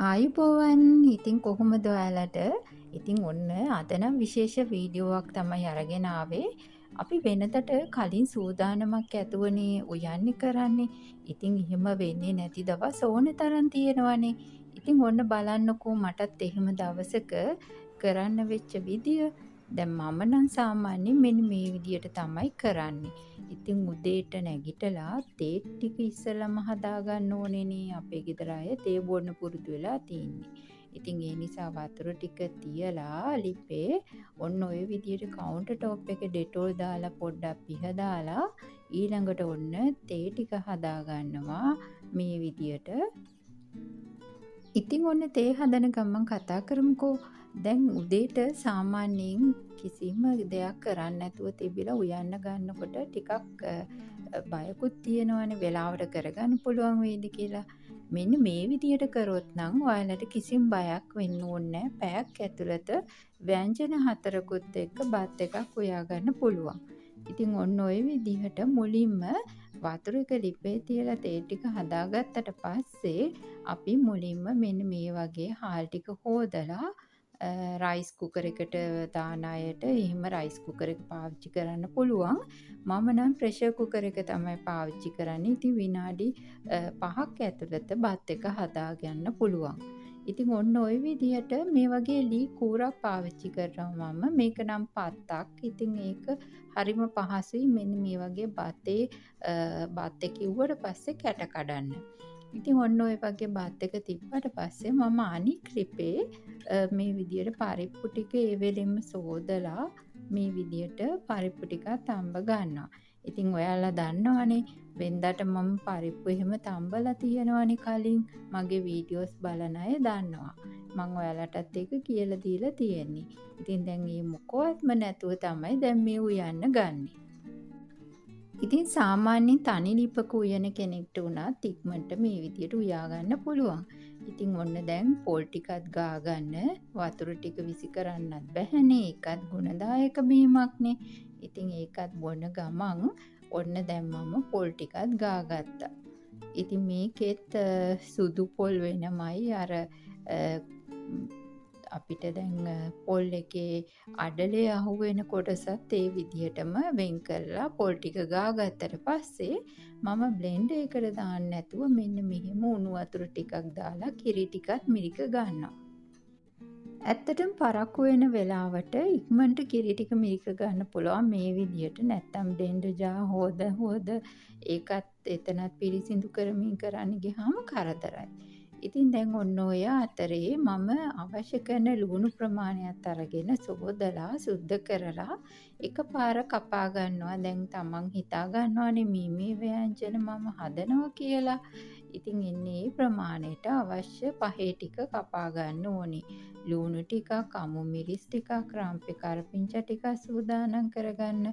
ආයුබෝවන් ඉතින් කොහොමද ඔයාලට ඉතින් ඔන්න අද නම් විශේෂ වීඩියෝවක් තමයි අරගෙන ආවේ. අපි වෙනදට කලින් සූදානමක් ඇතුවනේ උයන්නේ කරන්නේ. ඉතින් එහෙම වෙන්නේ නැති දවස් ඕන තරම් තියෙනවනේ. ඉතින් ඔන්න බලන්නකෝ මටත් එහෙම දවසක කරන්න වෙච්ච විදිය. දැන් මම නම් සාමාන්‍යයෙන් මෙන්න මේ විදියට තමයි කරන්නේ. ඉතින් උදේට නැගිටලා තේ ටික ඉස්සෙල්ලාම හදාගන්න ඕනේනේ. අපේ ගෙදර අය තේ බොන්න පුරුදු වෙලා තින්නේ. ඉතින් ඒ නිසා වතුර ටික තියලා ලිපේ ඔන්න ඔය විදියට කවුන්ටර් টොප් එකේ ඩෙටෝල් දාලා පොඩ්ඩක් පිහදාලා ඊළඟට ඔන්න තේ ටික හදාගන්නවා මේ විදියට. ඉතින් ඔන්න තේ හදන ගමන් කතා කරමුකෝ. දැන් උදේට සාමාන්‍යයෙන් කිසිම දෙයක් කරන්න නැතුව තිබිලා උයන්න ගන්නකොට ටිකක් බයකුත් තියෙනවනේ වෙලාවට කරගන්න පුළුවන් වේද කියලා. මෙන්න මේ විදියට කරොත් නම් ඔයාලට කිසිම බයක් වෙන්න ඕනේ නැහැ. පැයක් ඇතුළත ව්‍යංජන 4කුත් එක්ක බත් එකක් උයා ගන්න පුළුවන්. ඉතින් ඔන්න ඔය විදිහට මුලින්ම වතුර එක ලිපේ තියලා තේ ටික හදාගත්තට පස්සේ අපි මුලින්ම මෙන්න මේ වගේ හාල් ටික හොදලා රයිස් කුකර් එකට දාන අයට එහෙම රයිස් කුකර් එක පාවිච්චි කරන්න පුළුවන්. මම නම් ප්‍රෙෂර් කුකර් එක තමයි පාවිච්චි කරන්නේ. ඉතින් විනාඩි 5ක් ඇතුළත බත් එක හදාගන්න පුළුවන්. ඉතින් ඔන්න ඔය විදිහට මේ වගේ ලී කූරක් පාවිච්චි කරනවා මම. මේක නම් පත්තක්. ඉතින් ඒක හරිම පහසුයි මෙන්න මේ වගේ බත් එක කිව්වට පස්සේ කැට කඩන්න. ඉතින් ඔන්න ඔය වගේ බත් එක තිබ්බට පස්සේ මම අනික් ලිපේ මේ විදියට පරිප්පු ටික ඒ වෙලෙම සෝදලා මේ විදියට පරිප්පු ටිකක් තම්බ ගන්නවා. ඉතින් ඔයාලා දන්නවනේ වෙනදාට මම පරිප්පු එහෙම තම්බලා තියෙනවනේ කලින්. මගේ වීඩියෝස් බලන අය දන්නවා. මම ඔයාලටත් ඒක කියලා දීලා තියෙන්නේ. ඉතින් දැන් මේ මොකවත්ම නැතුව තමයි දැන් මේ උයන්න ගන්නේ. ඉතින් සාමාන්‍යයෙන් තනි ලිපක උයන කෙනෙක්ට උනත් ඉක්මනට මේ විදියට උයා ගන්න පුළුවන්. ඉතින් ඔන්න දැන් පොල් ටිකක් ගා ගන්න වතුර ටික විසි කරන්නත් බැහැනේ. ඒකත් ගුණදායක බීමක්නේ. ඉතින් ඒකත් බොන ගමන් ඔන්න දැන් මම පොල් ටිකක් ගා ගත්තා. ඉතින් මේකෙත් සුදු පොල් වෙනමයි අර අපිට දැන් පොල් එකේ අඩලේ අහුවෙන කොටසත් ඒ විදිහටම වෙන් කරලා පොල් ටික ගාගත්තට පස්සේ මම බ්ලෙන්ඩර් එකට දාන්න නැතුව මෙන්න මෙහෙම උණු වතුර ටිකක් දාලා කිරි ටිකත් මිරික ගන්නවා. ඇත්තටම පරක්කු වෙන වෙලාවට ඉක්මනට කිරි ටික මිරික ගන්න පුළුවන් මේ විදිහට. නැත්තම් බ්ලෙන්ඩර් ජාර් හොද ඒකත් එතනත් පිරිසිදු කරමින් කරන්න ගියාම කරදරයි. ඉතින් දැන් ඔන්න ඔය අතරේ මම අවශ්‍ය කරන ලුණු ප්‍රමාණයත් අරගෙන සෝදලා සුද්ධ කරලා එකපාර කපා ගන්නවා. දැන් තමන් හිතා ගන්නවානේ මේ ව්‍යංජන මම හදනවා කියලා. ඉතින් එන්නේ ප්‍රමාණයට අවශ්‍ය පහේ ටික කපා ගන්න ඕනේ. ලුණු ටිකක්, අමු මිරිස් ටිකක්, රම්පේ කරපිංචා ටිකක් සූදානම් කරගන්න.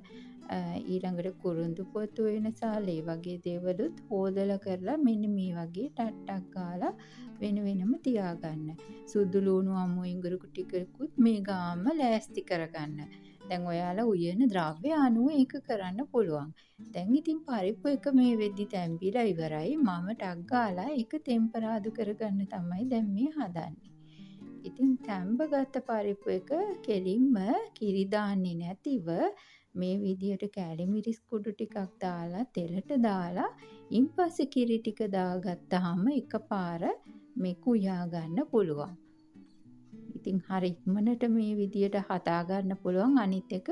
ඊළඟට කුරුඳු පොතු වෙනසාල් ඒ වගේ දේවලුත් හොදලා කරලා මෙන්න මේ වගේ ටට්ටක් ගාලා වෙන වෙනම තියාගන්න. සුදු ලුණු අමු ඉඟුරු ටිකකුත් මේ ගාම ලෑස්ති කරගන්න. දැන් ඔයාලා උයන ද්‍රව්‍ය අනුව ඒක කරන්න පුළුවන්. දැන් ඉතින් පරිප්පු එක මේ වෙද්දි තැම්බිලා ඉවරයි. මම ටක් ගාලා ඒක ටෙම්පරාදු කරගන්න තමයි දැන් මේ හදන්නේ. ඉතින් තැම්බගත්ත පරිප්පු එක කෙලින්ම කිරි දාන්නේ නැතිව මේ විදියට කෑලි මිරිස් කුඩු ටිකක් දාලා තෙලට දාලා ඉන්පස්සේ කිරි ටික දාගත්තාම එකපාර මේක උයා ගන්න පුළුවන්. ඉතින් හරි ඉක්මනට මේ විදියට හදා ගන්න පුළුවන්. අනිත් එක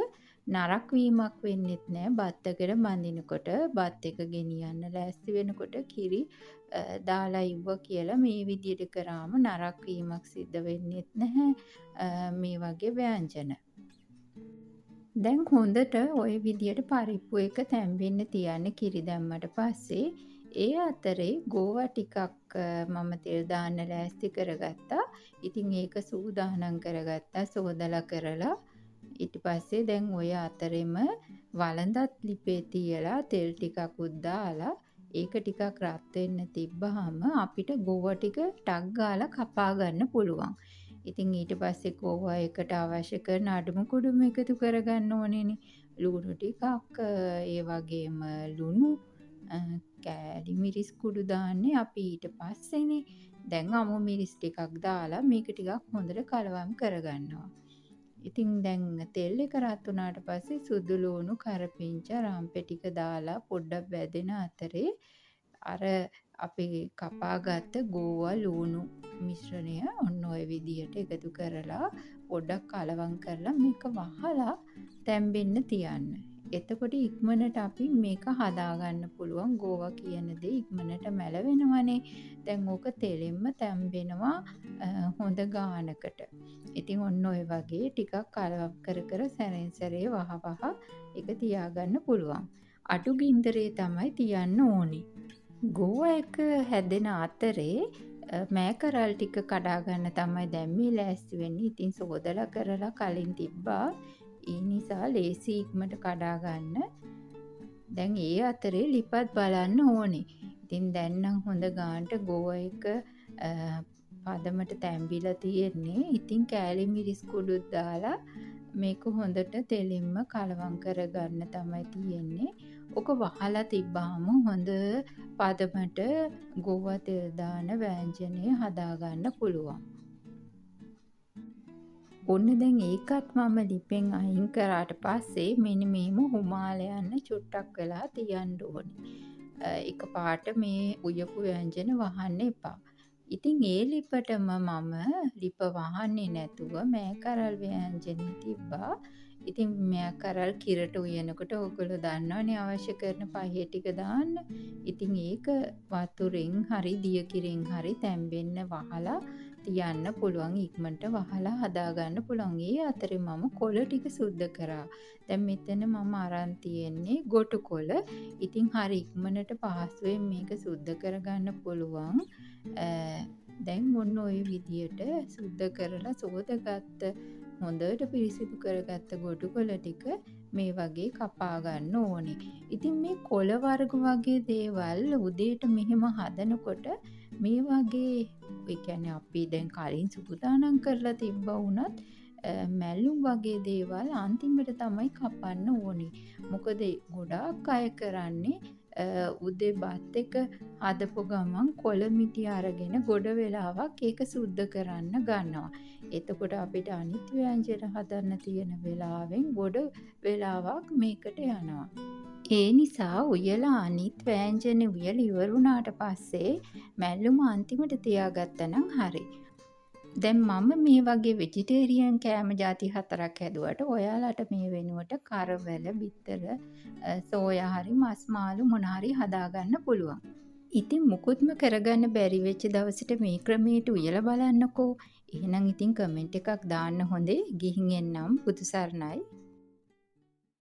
නරක වීමක් වෙන්නෙත් නෑ. බත් එකට බඳිනකොට බත් එක ගෙනියන්න ලෑස්ති වෙනකොට කිරි දාලා ඉව්වා කියලා මේ විදියට කරාම නරක වීමක් සිද්ධ වෙන්නෙත් නැහැ මේ වගේ ව්‍යංජන. දැන් හොඳට ওই විදියට පරිප්පු එක තැම්බෙන්න තියන්න කිරි දැම්මට පස්සේ ඒ අතරේ ගෝවා ටිකක් මම තෙල් දාන්න ලෑස්ති කරගත්තා. ඉතින් ඒක සූදානම් කරගත්තා සෝදලා කරලා. ඊට පස්සේ දැන් ඔය අතරෙම වළඳත් ලිපේ තියලා තෙල් ටිකකුත් දාලා ඒක ටිකක් රත් වෙන්න තිබ්බහම අපිට ගෝවා ටික ටක් ගාලා කපා ගන්න පුළුවන්. ඉතින් ඊට පස්සේ ගෝවා එකට අවශ්‍ය කරන අඩුම කුඩුම එකතු කරගන්න ඕනේනේ. ලුණු ටිකක් ඒ වගේම ලුණු කෑලි මිරිස් කුඩු දාන්නේ අපි ඊට පස්සේනේ. දැන් අමු මිරිස් ටිකක් දාලා මේක ටිකක් හොඳට කලවම් කරගන්නවා. ඉතින් දැන් තෙල් එක රත් වුණාට පස්සේ සුදු ලූණු කරපිංචා රම්පෙ ටික දාලා පොඩ්ඩක් වැදෙන අතරේ අර අපි කපාගත්ත ගෝවා ලූණු මිශ්‍රණය ඔන්න ඔය විදියට එකතු කරලා පොඩ්ඩක් කලවම් කරලා මේක වහලා තැම්බෙන්න තියන්න. එතකොට ඉක්මනට අපි මේක හදාගන්න පුළුවන්. ගෝවා කියන දේ ඉක්මනට මැලවෙනවනේ. දැන් ඕක තෙලෙන්ම තැම්බෙනවා හොඳ ගානකට. ඉතින් ඔන්න ඔය වගේ ටිකක් කලවම් කර කර සැරෙන් සැරේ වහ ඒක තියාගන්න පුළුවන්. අඩු ගින්දරේ තමයි තියන්න ඕනේ. ගෝවා එක හැදෙන අතරේ මෑකරල් ටික කඩා ගන්න තමයි දැන් මේ ලෑස්ති වෙන්නේ. ඉතින් සෝදලා කරලා කලින් තිබ්බා. ඒ නිසා ලේසි ඉක්මනට කඩා ගන්න. දැන් ඒ අතරේ ලිපත් බලන්න ඕනේ. ඉතින් දැන් නම් හොඳ ගානට ගෝවා එක පදමට තැම්බිලා තියෙන්නේ. ඉතින් කෑලි මිරිස් කුඩුත් දාලා මේක හොඳට තෙලින්ම කලවම් කරගන්න තමයි තියෙන්නේ. ඔක වහලා තිබ්බාම හොඳ පදමට ගෝවා තෙල් දාන වෑංජනය හදාගන්න පුළුවන්. ඔන්න දැන් ඒකත් මම ලිපෙන් අයින් කරාට පස්සේ මෙන්න මේම හුමාලා යන්න චුට්ටක් වෙලා තියන්න ඕනේ. එක පාට මේ උයපු ව්‍යංජන වහන්න එපා. ඉතින් ඒ ලිපටම මම ලිප වහන්නේ නැතුව මෑකරල් ව්‍යංජනේ තිබ්බා. ඉතින් මෑකරල් කිරට උයනකොට ඔයගොල්ලෝ දන්නවනේ අවශ්‍ය කරන පහේ ටික දාන්න. ඉතින් ඒක වතුරෙන් හරි දිය කිරෙන් හරි තැම්බෙන්න වහලා තියන්න පුළුවන්. ඉක්මනට වහලා හදාගන්න පුළුවන්. ඒ අතරේ මම කොළ ටික සුද්ධ කරා. දැන් මෙතන මම අරන් තියෙන්නේ ගොටු කොළ. ඉතින් හරි ඉක්මනට පහසුවෙන් මේක සුද්ධ කරගන්න පුළුවන්. දැන් මොන්න ඔය විදියට සුද්ධ කරලා සෝදගත්ත හොඳට පිරිසිදු කරගත්ත ගොටු කොළ ටික මේ වගේ කපා ගන්න ඕනේ. ඉතින් මේ කොළ වර්ග වගේ දේවල් උදේට මෙහෙම හදනකොට මේ වගේ ඒ කියන්නේ අපි දැන් කලින් සූදානම් කරලා තිබ්බා වුණත් මැල්ලුම් වගේ දේවල් අන්තිමට තමයි කපන්න ඕනේ. මොකද ගොඩාක් අය කරන්නේ උදේ බත් එක හදපු ගමන් කොළ මිටි අරගෙන ගොඩ වෙලාවක් ඒක සුද්ධ කරන්න ගන්නවා. එතකොට අපිට අනිත් ව්‍යංජන හදන්න තියෙන වෙලාවෙන් ගොඩ වෙලාවක් මේකට යනවා. ඒ නිසා උයලා අනිත් ව්‍යංජන උයලා ඉවරුණාට පස්සේ මැල්ලුම අන්තිමට තියාගත්තා නම් හරි. දැන් මම මේ වගේ වෙජිටේරියන් කෑම ಜಾති 4ක් හැදුවට ඔයාලට මේ වෙනුවට කරවල, බිත්තර, සෝයා හරි මස් මාළු මොන හරි හදාගන්න පුළුවන්. ඉතින් මුකුත්ම කරගන්න බැරි වෙච්ච දවසට මේ ක්‍රමයට උයලා බලන්නකෝ. එහෙනම් ඉතින් කමෙන්ට් එකක් දාන්න හොඳේ. ගිහින් එන්නම්. බුදු සරණයි.